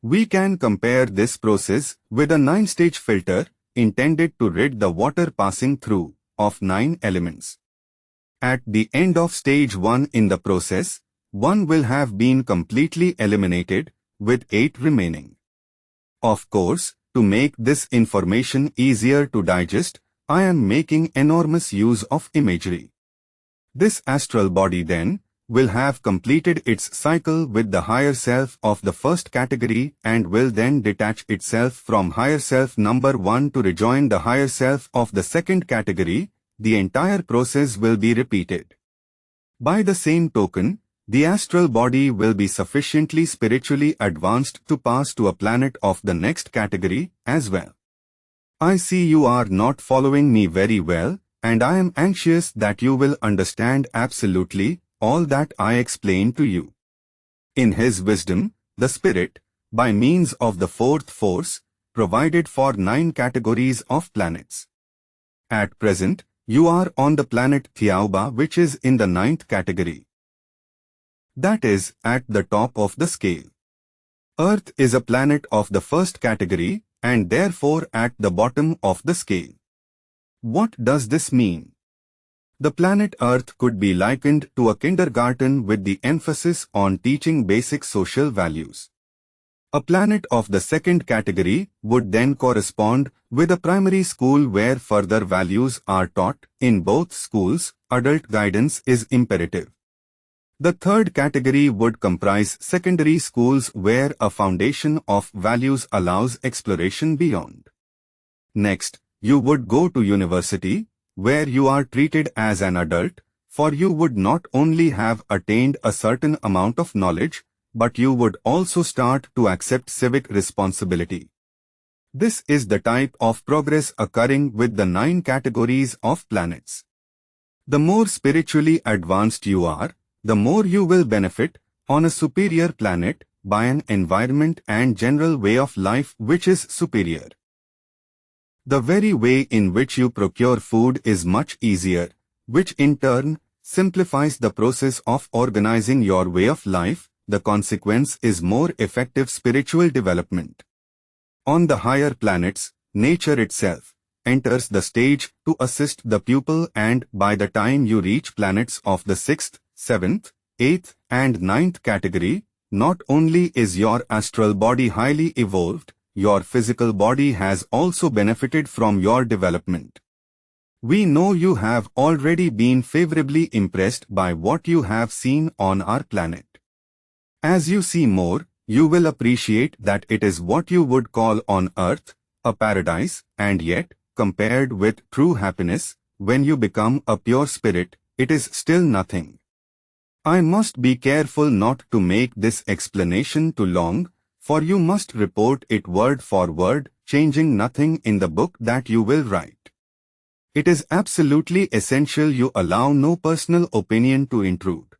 We can compare this process with a 9-stage filter intended to rid the water passing through of 9 elements. At the end of stage 1 in the process, 1 will have been completely eliminated, with 8 remaining. Of course, to make this information easier to digest, I am making enormous use of imagery. This astral body then will have completed its cycle with the higher self of the first category and will then detach itself from higher self number 1 to rejoin the higher self of the second category. The entire process will be repeated. By the same token, the astral body will be sufficiently spiritually advanced to pass to a planet of the next category as well. I see you are not following me very well, and I am anxious that you will understand absolutely all that I explain to you. In His wisdom, the Spirit, by means of the fourth force, provided for 9 categories of planets. At present, you are on the planet Thiaoouba, which is in the 9th category. That is, at the top of the scale. Earth is a planet of the first category, and therefore at the bottom of the scale. What does this mean? The planet Earth could be likened to a kindergarten with the emphasis on teaching basic social values. A planet of the second category would then correspond with a primary school where further values are taught. In both schools, adult guidance is imperative. The third category would comprise secondary schools where a foundation of values allows exploration beyond. Next, you would go to university, where you are treated as an adult, for you would not only have attained a certain amount of knowledge, but you would also start to accept civic responsibility. This is the type of progress occurring with the 9 categories of planets. The more spiritually advanced you are, the more you will benefit on a superior planet by an environment and general way of life which is superior. The very way in which you procure food is much easier, which in turn simplifies the process of organizing your way of life. The consequence is more effective spiritual development. On the higher planets, nature itself enters the stage to assist the pupil, and by the time you reach planets of the 6th, 7th, 8th and 9th category, not only is your astral body highly evolved, your physical body has also benefited from your development. We know you have already been favorably impressed by what you have seen on our planet. As you see more, you will appreciate that it is what you would call on Earth a paradise, and yet, compared with true happiness, when you become a pure spirit, it is still nothing. I must be careful not to make this explanation too long, for you must report it word for word, changing nothing in the book that you will write. It is absolutely essential you allow no personal opinion to intrude.